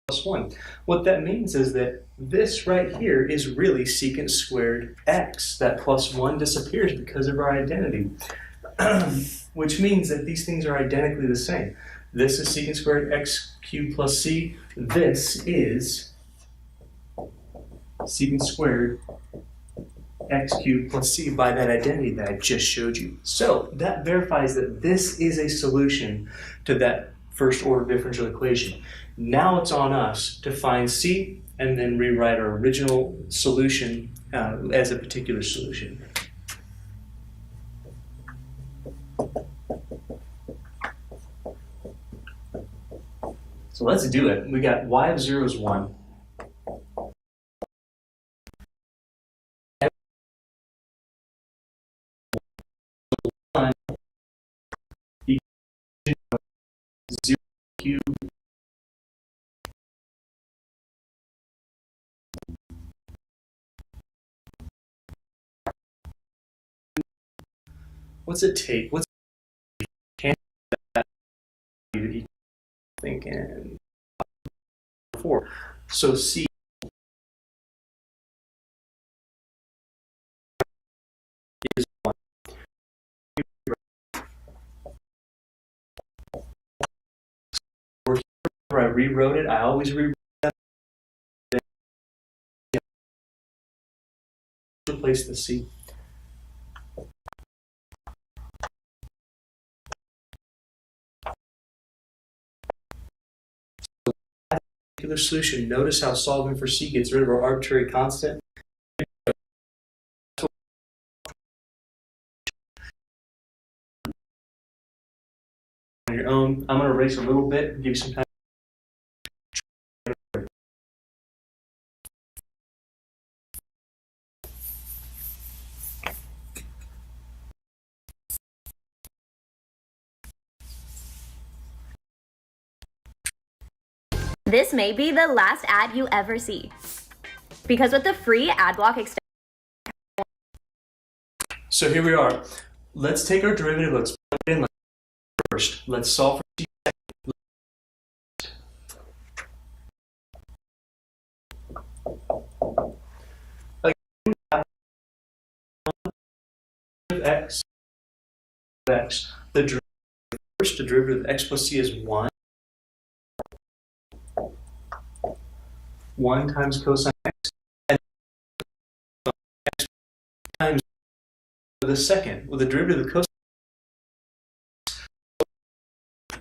plus 1. What that means is that this right here is really secant squared x. That plus 1 disappears because of our identity, which means that these things are identically the same. This is secant squared x cubed plus c. This is secant squared x cubed plus c by that identity that I just showed you. So that verifies that this is a solution to that first order differential equation. Now it's on us to find c and then rewrite our original solution as a particular solution. So let's do it. We got y of 0 is 1. Cube what's it take? What's can that be thinking 4? So C is 1. I rewrote it. I always rewrite that. Then replace the C. Particular solution. Notice how solving for C gets rid of our arbitrary constant. On your own. I'm going to erase a little bit and give you some time. This may be the last ad you ever see. Because with the free ad block extension. So here we are. Let's take our derivative. Let's plug it in first. Let's solve for C. X. The derivative of x plus c is 1. 1 times cosine x. And x times the second. Well, the derivative of cosine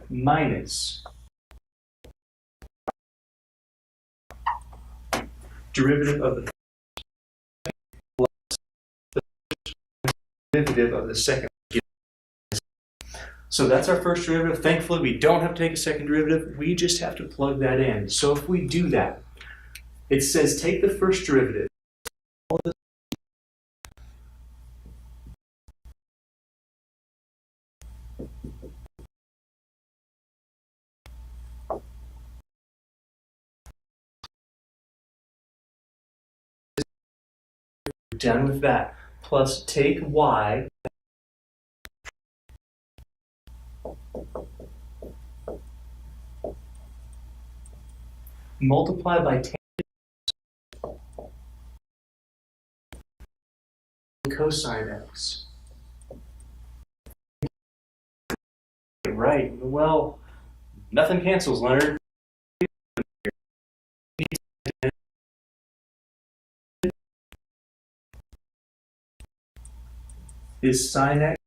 minus derivative of the plus the derivative of the second. So that's our first derivative. Thankfully, we don't have to take a second derivative. We just have to plug that in. So if we do that, it says take the first derivative. Done with that. Plus take y multiply by tan cosine x. Right. Well, nothing cancels, Leonard. Is sine x.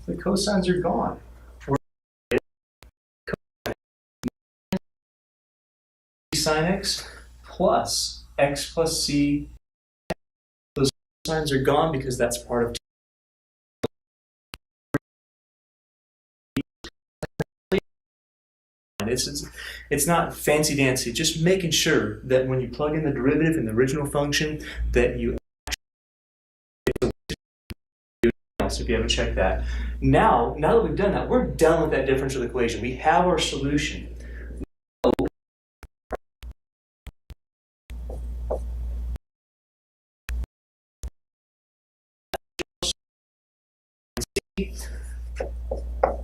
The cosines are gone. Sine x plus c. Those cosines are gone because that's part of. It's not fancy dancy. Just making sure that when you plug in the derivative in the original function, that you. So if you haven't checked that, now that we've done that, we're done with that differential equation. We have our solution.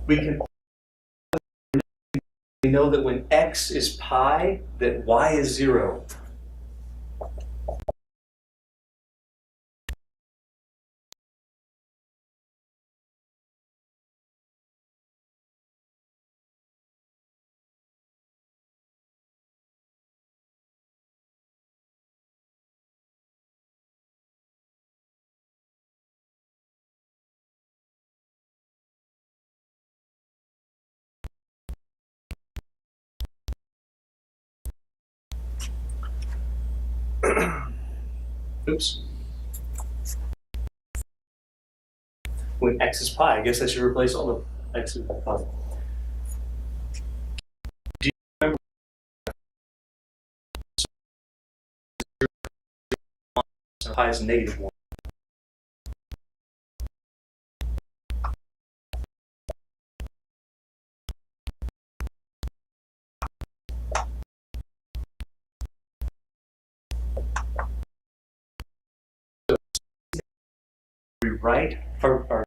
We know that when x is pi, that y is 0. Oops. When x is pi, I guess I should replace all the x with pi. Do you remember pi is -1? We write our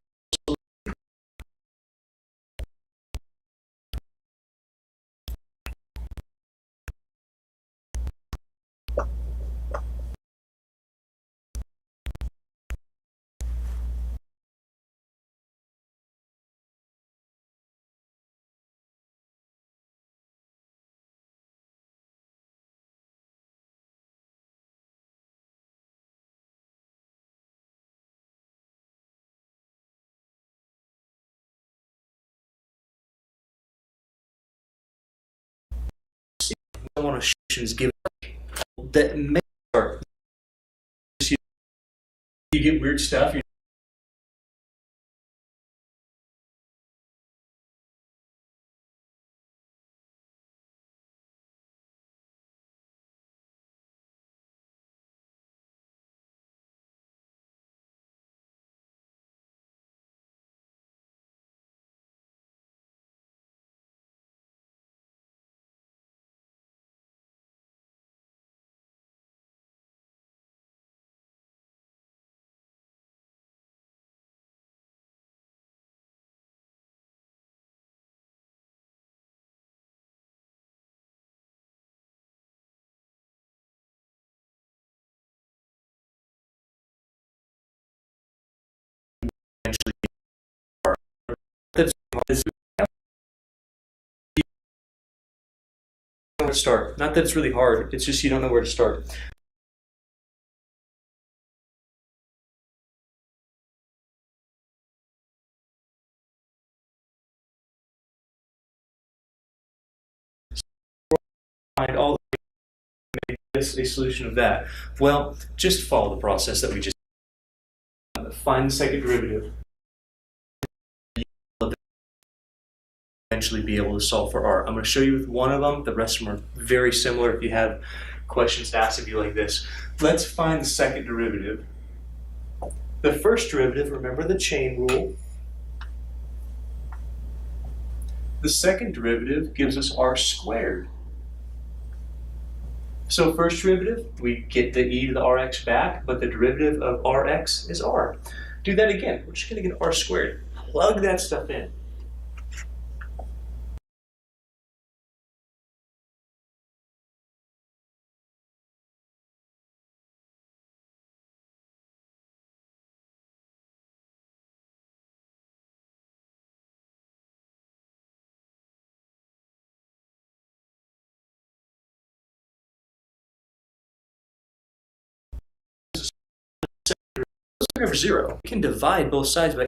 I want to is give that may start. You get weird stuff. You eventually that's where to start. Not that it's really hard. It's just you don't know where to start. Find all the make this a solution of that. Well, just follow the process that we just find the second derivative. You'll eventually be able to solve for r. I'm going to show you with one of them. The rest of them are very similar. If you have questions to ask of you like this, let's find the second derivative. The first derivative, remember the chain rule. The second derivative gives us r squared. So first derivative, we get the e to the rx back, but the derivative of rx is r. Do that again. We're just going to get r squared. Plug that stuff in. over 0. We can divide both sides by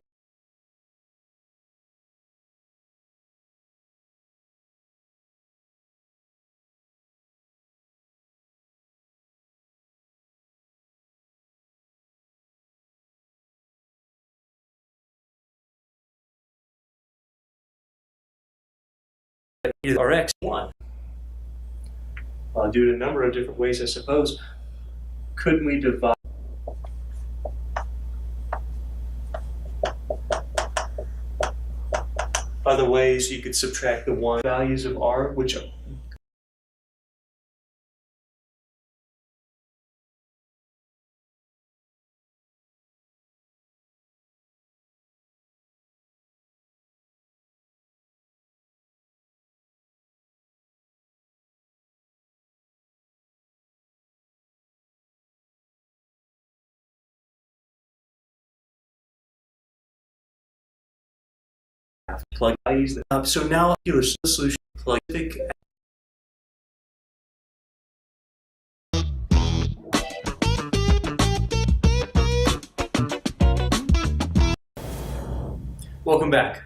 either Rx 1. Do it a number of different ways, I suppose. Couldn't we divide other ways? You could subtract the 1 values of R, which plug values. So now, solution plug. Welcome back.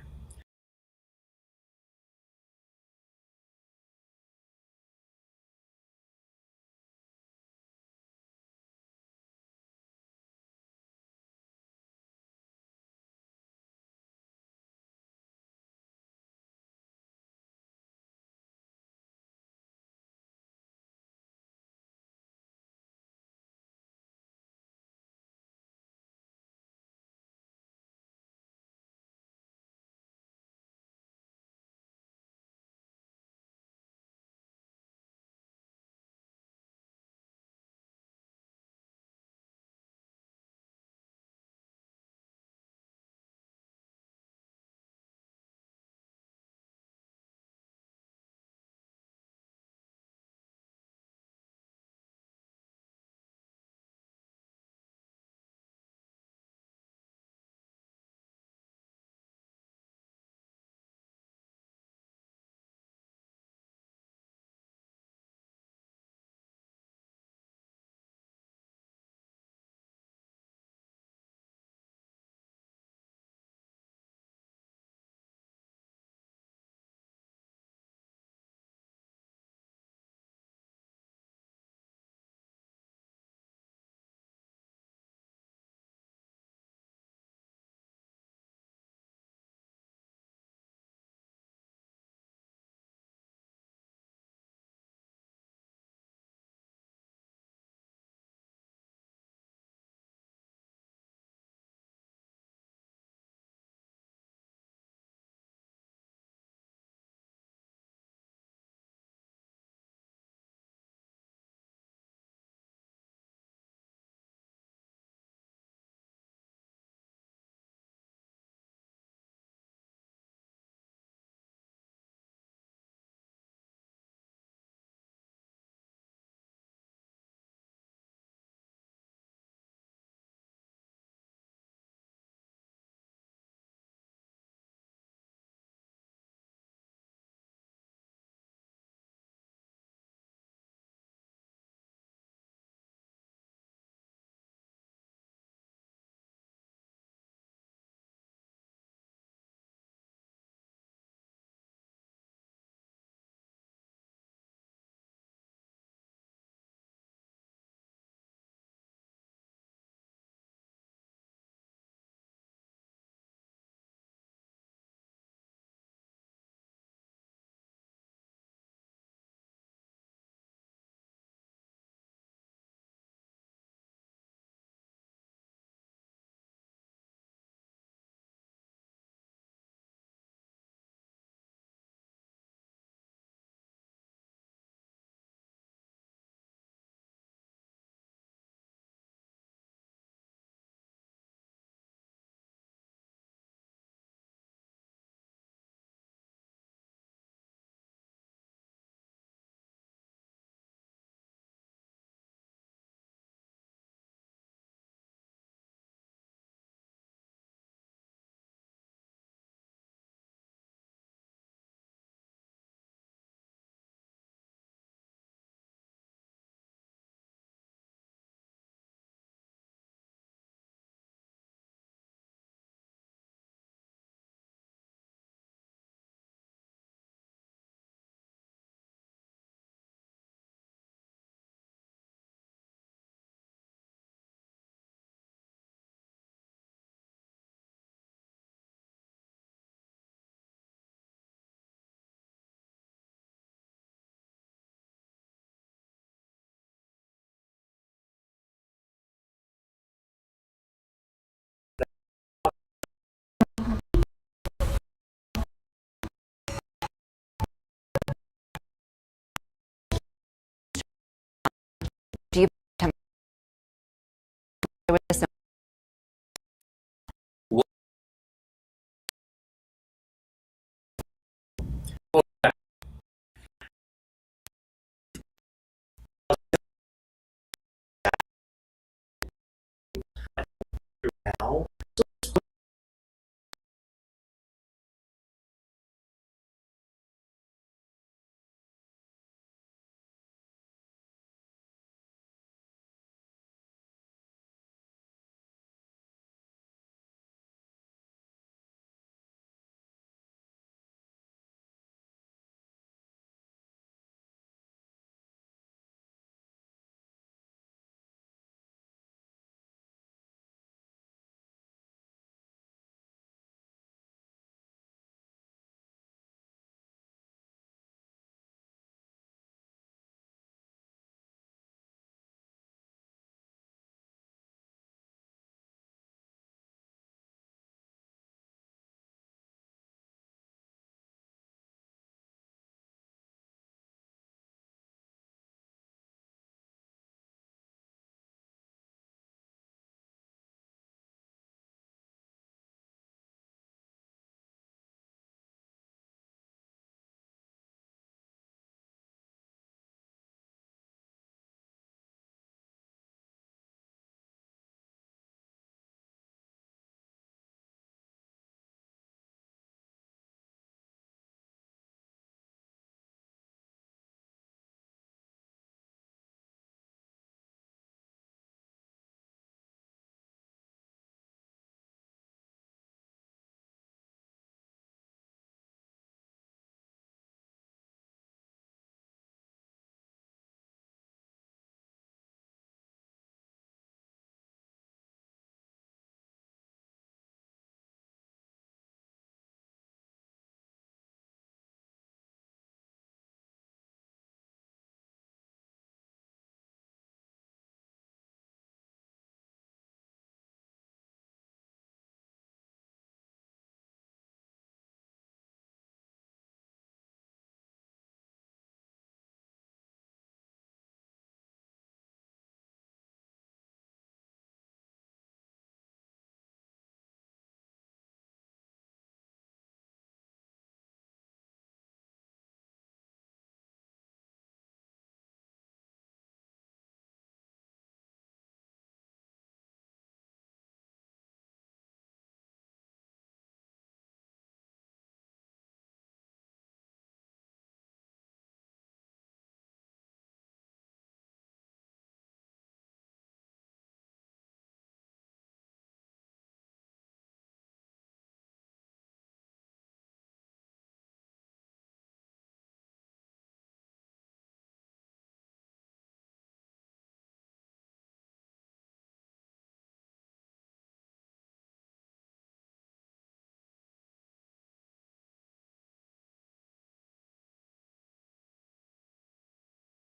with this